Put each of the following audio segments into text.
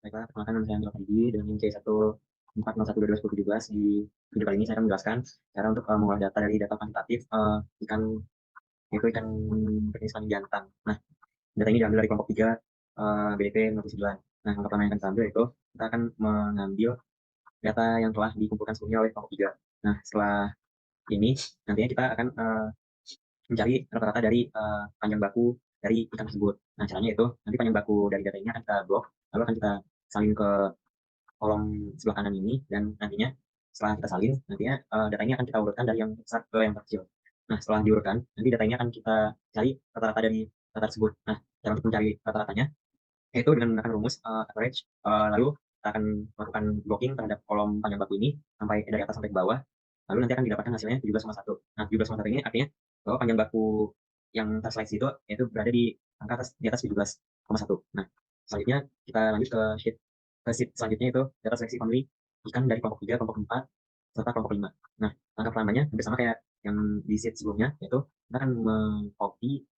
Baiklah, perkenalkan nama saya Angga Fandi dengan NIM C140122017. Di video kali ini saya akan menjelaskan cara untuk mengolah data dari data kuantitatif ikan yaitu ikan jenis kambing jantan. Nah, data ini diambil dari kelompok 3 BDP 59. Nah, langkah pertama yang akan kita ambil itu kita akan mengambil data yang telah dikumpulkan sebelumnya oleh kelompok 3. Nah, setelah ini nantinya kita akan mencari rata-rata dari panjang baku dari ikan tersebut. Nah, caranya itu nanti panjang baku dari data ini akan kita blok, lalu akan kita salin ke kolom sebelah kanan ini, dan nantinya setelah kita salin, nantinya data ini akan kita urutkan dari yang besar ke yang terkecil. Nah, setelah diurutkan, nanti data ini akan kita cari rata-rata dari data tersebut. Nah, cara untuk mencari rata-ratanya yaitu dengan menggunakan rumus average, lalu kita akan melakukan blocking terhadap kolom panjang baku ini sampai dari atas sampai ke bawah, lalu nanti akan didapatkan hasilnya 17,1. Nah, 17,1 ini artinya bahwa panjang baku yang terseleksi itu yaitu berada di angka di atas 17,1. Nah, selanjutnya kita lanjut ke sheet selanjutnya, itu data seleksi family ikan dari kelompok 3, kelompok 4, serta kelompok 5. Nah, langkah pertamanya hampir sama kayak yang di sheet sebelumnya, yaitu kita akan mengcopy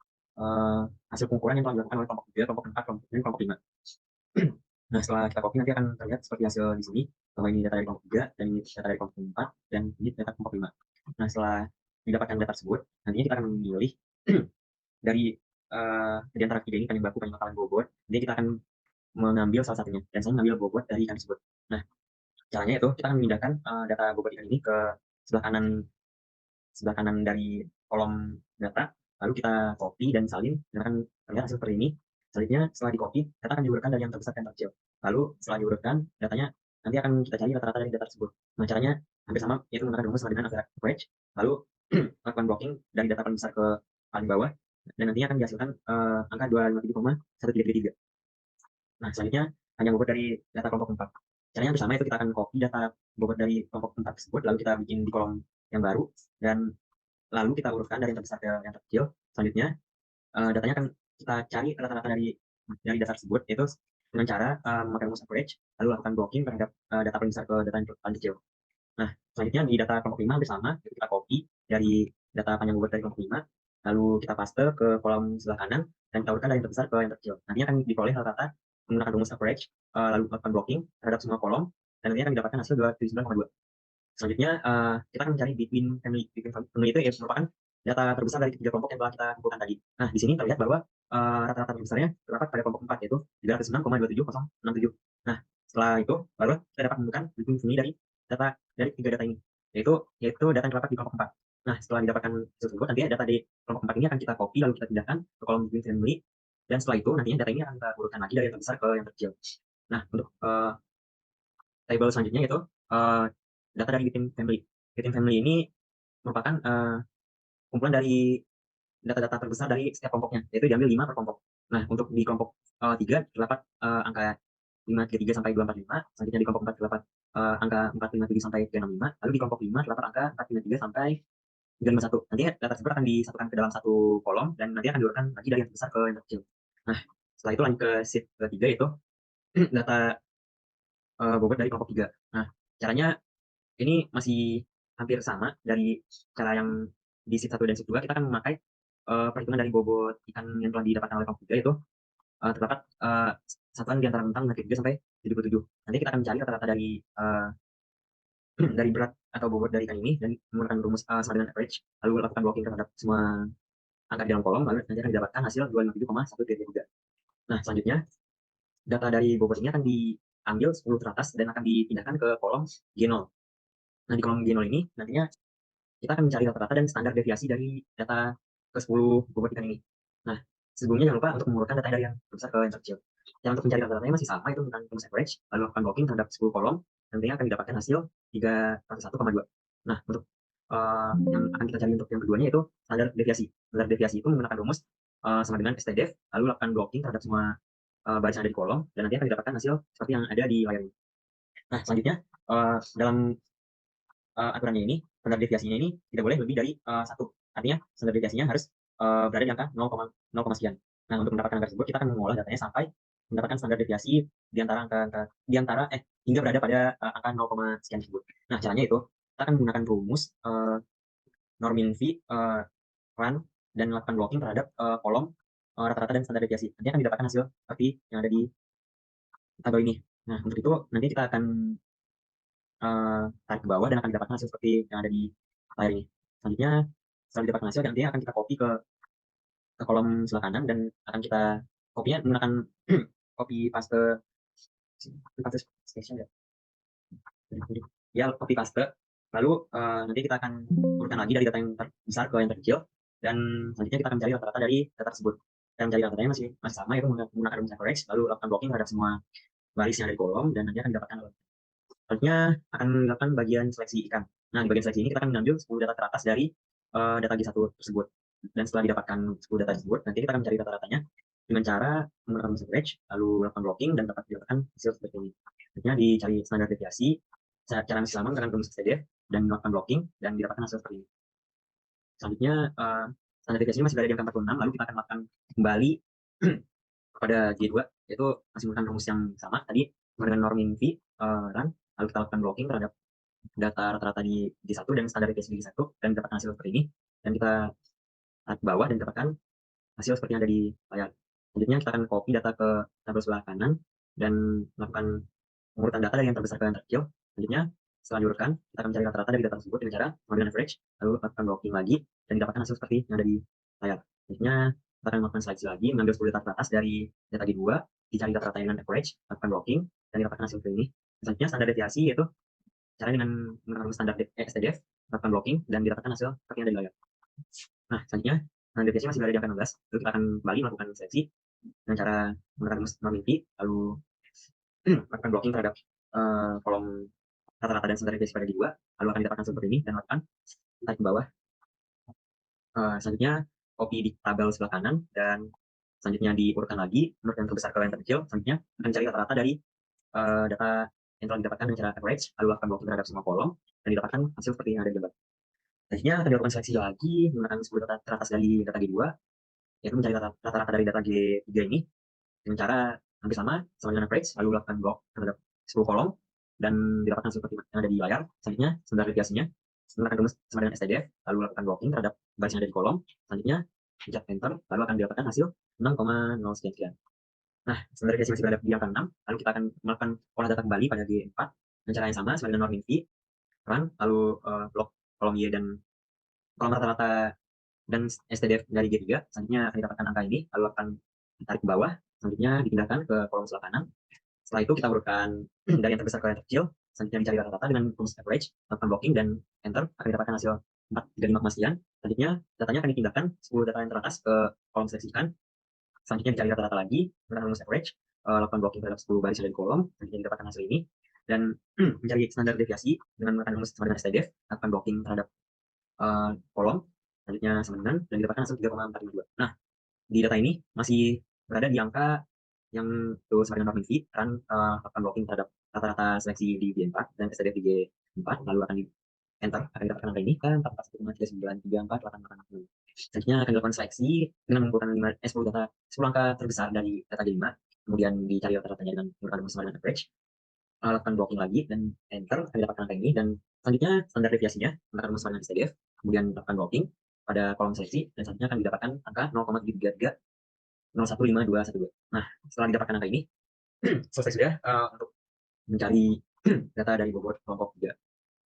hasil pengukuran yang telah dilakukan oleh kelompok 3, kelompok 4, dan kelompok 5. Nah, setelah kita copy nanti akan terlihat seperti hasil di sini, bahwa ini data dari kelompok 3, dan ini data dari kelompok 4, dan ini data kelompok 5. Nah, setelah didapatkan data tersebut, nantinya kita akan memilih dari di antara tiga ini, panjang baku, panjang mata, dan bobot. Jadi kita akan mengambil salah satunya, dan saya mengambil bobot dari ikan tersebut. Nah, caranya itu kita akan memindahkan data bobot ikan ini ke sebelah kanan dari kolom data, lalu kita copy dan salin, dan akan terlihat hasil seperti ini. Selanjutnya, setelah di copy, data akan diurutkan dari yang terbesar ke yang terkecil. Lalu setelah diurutkan, datanya nanti akan kita cari rata-rata dari data tersebut. Nah, caranya hampir sama, yaitu menggunakan rumus sama dengan average, lalu lakukan blocking dari data paling besar ke paling bawah, dan nantinya akan dihasilkan angka 257,1333. Nah, selanjutnya panjang bobot dari data kelompok 4. Caranya hampir sama, itu kita akan copy data bobot dari kelompok 4 tersebut, lalu kita bikin di kolom yang baru, dan lalu kita urutkan dari yang terbesar ke yang terkecil. Selanjutnya, datanya akan kita cari rata-rata dari data tersebut, yaitu dengan cara memakai rumus average, lalu lakukan blocking terhadap data paling besar ke data yang paling kecil. Nah, selanjutnya di data kelompok 5 hampir sama, yaitu kita copy dari data panjang bobot dari kelompok 5, lalu kita paste ke kolom sebelah kanan, dan kita urutkan dari yang terbesar ke yang terkecil. Nantinya akan diperoleh rata-rata menggunakan rumus average, lalu lakukan blocking terhadap semua kolom, dan nantinya akan didapatkan hasil 279,2. Selanjutnya, kita akan mencari between family. Between family itu ya merupakan data terbesar dari ketiga kelompok yang telah kita kumpulkan tadi. Nah, di sini terlihat bahwa rata-rata terbesarnya terdapat pada kelompok 4, yaitu 306,27067. Nah, setelah itu baru kita dapat menemukan between family dari tiga data ini, yaitu data yang terdapat di kelompok 4. Nah, setelah didapatkan hasil tersebut, nanti data di kelompok 4 ini akan kita copy, lalu kita pindahkan ke kolom between family, dan setelah itu nantinya data ini akan kita urutkan lagi dari yang terbesar ke yang terkecil. Nah, untuk table selanjutnya itu data dari within family. Within family ini merupakan kumpulan dari data-data terbesar dari setiap kelompoknya, yaitu diambil 5 per kelompok. Nah, untuk di kelompok 3 terdapat angka 533 sampai 245, selanjutnya di kelompok 4 terdapat angka 457 sampai 365, lalu di kelompok 5 terdapat angka 453 sampai 351. Nanti data tersebut akan disatukan ke dalam satu kolom, dan nanti akan diurutkan lagi dari yang terbesar ke yang terkecil. Nah, setelah itu lanjut ke sheet ketiga, yaitu data bobot dari kelompok 3. Nah, caranya ini masih hampir sama dari cara yang di sheet 1 dan sheet 2. Kita akan memakai perhitungan dari bobot ikan yang telah didapatkan oleh kelompok 3, yaitu terdapat satuan di antara rentang 63 sampai 77. Nanti kita akan mencari rata-rata dari dari berat atau bobot dari ikan ini, dan menggunakan rumus sama dengan average, lalu lakukan blocking terhadap semua angka di dalam kolom, lalu nanti akan didapatkan hasil 257,133. Nah, selanjutnya data dari bobot ini akan diambil 10 teratas dan akan dipindahkan ke kolom G0. Nah, di kolom G0 ini nantinya kita akan mencari rata-rata dan standar deviasi dari data ke-10 bobot ikan ini. Nah, sebelumnya jangan lupa untuk mengurutkan data dari yang terbesar ke yang terkecil. Yang untuk mencari rata-ratanya masih sama, itu menggunakan rumus average, lalu lakukan blocking terhadap 10 kolom, nantinya akan didapatkan hasil 301,2. Nah, untuk yang akan kita cari untuk yang keduanya, itu standar deviasi. Standar deviasi itu menggunakan rumus sama dengan stdef, lalu lakukan blocking terhadap semua baris yang ada di kolom, dan nanti akan didapatkan hasil seperti yang ada di layar ini. Nah, selanjutnya dalam aturannya ini, standar deviasinya ini tidak boleh lebih dari 1. Artinya standar deviasinya harus berada di angka 0, sekian. Nah, untuk mendapatkan angka tersebut, kita akan mengolah datanya sampai mendapatkan standar deviasi di antara hingga berada pada angka 0, sekian tersebut. Nah, caranya itu kita akan menggunakan rumus normin v run, dan melakukan blocking terhadap kolom rata-rata dan standar deviasi. Nanti akan didapatkan hasil seperti yang ada di tabel ini. Nah, untuk itu nanti kita akan tarik ke bawah dan akan didapatkan hasil seperti yang ada di layar ini. Selanjutnya, setelah didapatkan hasil, nanti akan kita copy ke kolom sebelah kanan dan akan kita copy-nya menggunakan copy paste station ya. Ya, copy paste. Lalu nanti kita akan urutkan lagi dari data yang terbesar ke yang terkecil dan selanjutnya kita akan mencari rata-rata dari data tersebut. Dan mencari rata-ratanya masih sama, yaitu menggunakan rumus average, lalu lakukan blocking terhadap semua baris yang ada di kolom dan nanti akan didapatkan. Selanjutnya akan dilakukan bagian seleksi ikan. Nah, di bagian seleksi ini kita akan mengambil 10 data teratas dari data G1 tersebut. Dan setelah didapatkan 10 data tersebut, nanti kita akan mencari rata-ratanya dengan cara menggunakan rumus average, lalu melakukan blocking dan dapat didapatkan hasil seperti ini. Selanjutnya dicari standar deviasi, cara masih sama menggunakan rumus STDF dan melakukan blocking dan didapatkan hasil seperti ini. Selanjutnya standar deviasi ini masih berada di angka 46, lalu kita akan melakukan kembali kepada G2, yaitu masih menggunakan rumus yang sama tadi menggunakan norming V run, lalu kita lakukan blocking terhadap data rata-rata di G1 dan standar deviasi di G1 dan mendapatkan hasil seperti ini dan kita tarik ke bawah dan dapatkan hasil seperti yang ada di layar. Selanjutnya kita akan copy data ke tabel sebelah kanan dan melakukan pengurutan data dari yang terbesar ke yang terkecil. Selanjutnya setelah diurutkan, kita akan mencari rata-rata dari data tersebut dengan cara menggunakan average, lalu lakukan blocking lagi dan didapatkan hasil seperti yang ada di layar. Selanjutnya kita akan melakukan seleksi lagi, mengambil 10 data teratas dari data G2, dicari rata-rata dengan average, lakukan blocking dan didapatkan hasil seperti ini. Selanjutnya standar deviasi yaitu cara dengan menggunakan standar STDF, lakukan blocking dan didapatkan hasil seperti yang ada di layar. Nah, selanjutnya standar deviasi masih berada di angka 16, lalu kita akan kembali melakukan seleksi dengan cara menggunakan norming V, lalu lakukan blocking terhadap kolom rata-rata dan standar deviasi pada G2, lalu akan didapatkan seperti ini dan lakukan tarik ke bawah. Selanjutnya copy di tabel sebelah kanan dan selanjutnya diurutkan lagi menurut yang terbesar ke yang terkecil. Selanjutnya akan cari rata-rata dari data yang telah didapatkan dengan cara average, lalu lakukan blocking terhadap semua kolom dan didapatkan hasil seperti yang ada di gambar. Selanjutnya akan dilakukan seleksi lagi menggunakan 10 data teratas dari data G2, yaitu mencari rata-rata dari data G3 ini dengan cara hampir sama dengan average, lalu lakukan block terhadap 10 kolom dan didapatkan seperti yang ada di layar. Selanjutnya standar deviasinya menggunakan rumus sama dengan STDF, lalu lakukan blocking terhadap baris yang ada di kolom. Selanjutnya pencet enter, lalu akan didapatkan hasil 6,0 sekian. Nah, standar deviasi masih berada di angka 6, lalu kita akan melakukan olah data kembali pada G4 dengan cara yang sama sesuai dengan norming V, run, lalu blok kolom Y dan kolom rata-rata dan STDF dari G3. Selanjutnya akan didapatkan angka ini, lalu akan ditarik ke bawah, selanjutnya dipindahkan ke kolom sebelah kanan. Setelah itu kita urutkan dari yang terbesar ke yang terkecil, selanjutnya dicari rata-rata dengan rumus average, lakukan blocking dan enter, akan didapatkan hasil 435, sekian. Selanjutnya datanya akan dipindahkan 10 data yang teratas ke kolom seleksikan. Selanjutnya dicari rata-rata lagi dengan rumus average, lakukan blocking terhadap 10 baris yang ada di kolom, selanjutnya didapatkan hasil ini dan mencari standar deviasi dengan menggunakan rumus sama dengan STDF, lakukan blocking terhadap kolom, selanjutnya sama dengan dan didapatkan hasil 3,452. Nah, di data ini masih berada di angka yang itu sama dengan norming V, kan lakukan blocking terhadap rata-rata seleksi di G4 dan STDF di G4, lalu akan di enter, akan didapatkan angka ini kan 441,393488. Selanjutnya akan dilakukan seleksi dengan mengumpulkan 10 data 10 angka terbesar dari data G5, kemudian dicari rata-ratanya dengan menggunakan rumus sama dengan average, lakukan blocking lagi dan enter, akan didapatkan angka ini dan selanjutnya standar deviasinya menggunakan rumus sama dengan STDF, kemudian lakukan blocking pada kolom seleksi dan selanjutnya akan didapatkan angka 0,733 0,15212. Nah, setelah didapatkan angka ini, selesai sudah untuk mencari data dari bobot kelompok 3.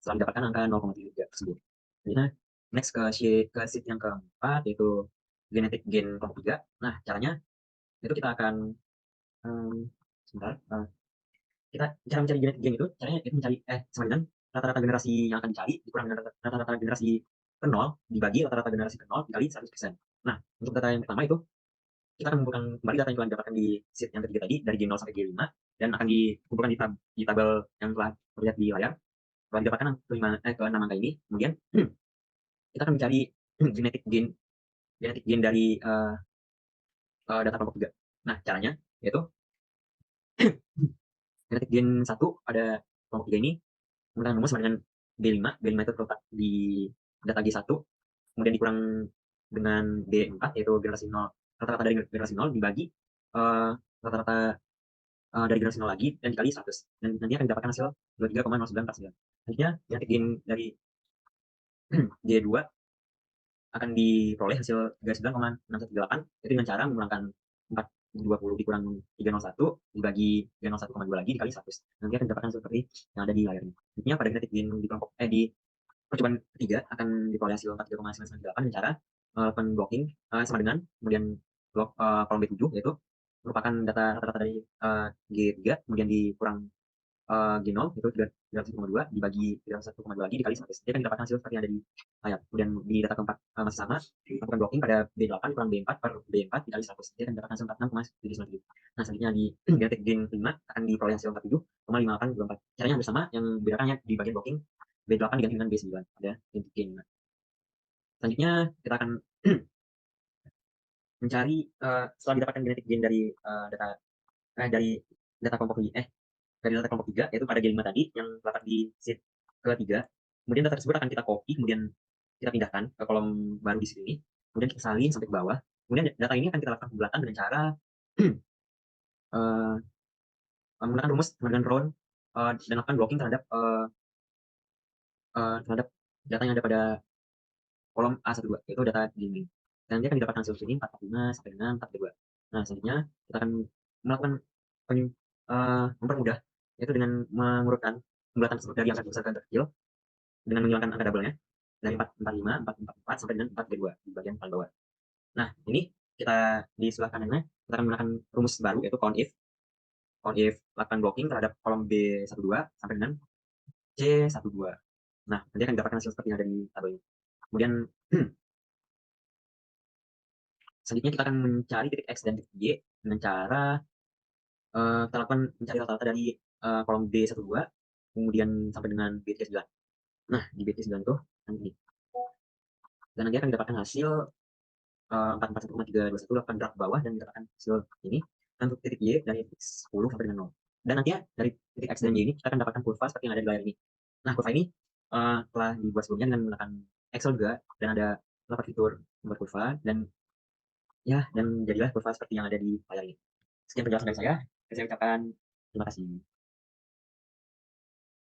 Setelah didapatkan angka 0,3 tersebut. Selanjutnya, next ke sheet yang keempat, yaitu genetic gain kelompok 3. Nah, caranya itu kita akan sebentar. Kita cara mencari genetic gain itu caranya itu mencari sama dengan rata-rata generasi yang akan dicari dikurang dengan rata-rata generasi ke 0 dibagi rata-rata generasi ke 0 dikali 100%. Nah, untuk data yang pertama itu kita akan mengumpulkan kembali data yang telah didapatkan di sheet yang ketiga tadi dari G0 sampai G5 dan akan dikumpulkan di tabel yang telah terlihat di layar. Setelah didapatkan ke 6 angka ini, kemudian kita akan mencari genetic gain dari data kelompok 3. Nah, caranya yaitu genetic gain 1 pada kelompok 3 ini menggunakan rumus sama dengan B5. B5 itu terletak di data G1, kemudian dikurang dengan B4 yaitu generasi 0, rata-rata dari generasi 0 dibagi rata-rata dari generasi 0 lagi dan dikali 100 dan nanti akan didapatkan hasil 23,0949. Selanjutnya genetic gain dari G2 akan diperoleh hasil 39,618 itu dengan cara mengurangkan 4 20 dikurang 301 dibagi 301,2 lagi dikali 100. Nanti akan didapatkan seperti yang ada di layar ini. Intinya pada kinetic gain di kelompok di percobaan ketiga akan diperoleh hasil 43,998 dengan cara melakukan blocking sama dengan kemudian blok kolom B7 yaitu merupakan data rata-rata dari G3 kemudian dikurang G0 itu 301,2 dibagi 301,2 lagi dikali 100. Dia akan didapatkan hasil seperti yang ada di layar. Kemudian di data keempat masih sama, lakukan blocking pada B8 kurang B4 per B4 dikali 100. Dia akan didapatkan hasil 46,797. Nah, selanjutnya di genetic gain 5 akan diperoleh hasil 47,5824. Caranya hampir sama, yang membedakannya di bagian blocking B8 diganti dengan B9 pada genetic gain 5. Selanjutnya kita akan mencari setelah didapatkan genetic gain dari dari data kelompok ini dari data kelompok 3 yaitu pada G5 tadi yang terdapat di sheet ke-3. Kemudian data tersebut akan kita copy, kemudian kita pindahkan ke kolom baru di sini, kemudian kita salin sampai ke bawah. Kemudian data ini akan kita lakukan pembulatan dengan cara uh, menggunakan rumus dengan round dan lakukan blocking terhadap terhadap data yang ada pada kolom A12 yaitu data gaming. Dan dia akan didapatkan hasil sini 45 sampai dengan 42. Nah, selanjutnya kita akan melakukan mempermudah yaitu dengan mengurutkan pembulatan tersebut dari angka besar ke angka kecil dengan menghilangkan angka double-nya dari 445, 444 sampai dengan 4G2 di bagian paling bawah. Nah, ini kita di sebelah kanannya kita akan menggunakan rumus baru yaitu count if lakukan blocking terhadap kolom B12 sampai dengan C12. Nah, nanti akan didapatkan hasil seperti yang ada di tabel ini. Kemudian selanjutnya kita akan mencari titik X dan titik Y dengan cara kita lakukan mencari rata-rata dari kolom B12 kemudian sampai dengan B39. Nah, di B39 itu nanti dan nanti akan didapatkan hasil 441,321 lakukan drag ke bawah dan mendapatkan hasil ini. Untuk titik Y dari titik 10 sampai dengan 0. Dan nanti ya dari titik X dan Y ini kita akan dapatkan kurva seperti yang ada di layar ini. Nah, kurva ini telah dibuat sebelumnya dengan menggunakan Excel juga dan ada beberapa fitur membuat kurva dan jadilah kurva seperti yang ada di layar ini. Sekian penjelasan dari saya. Saya ucapkan terima kasih.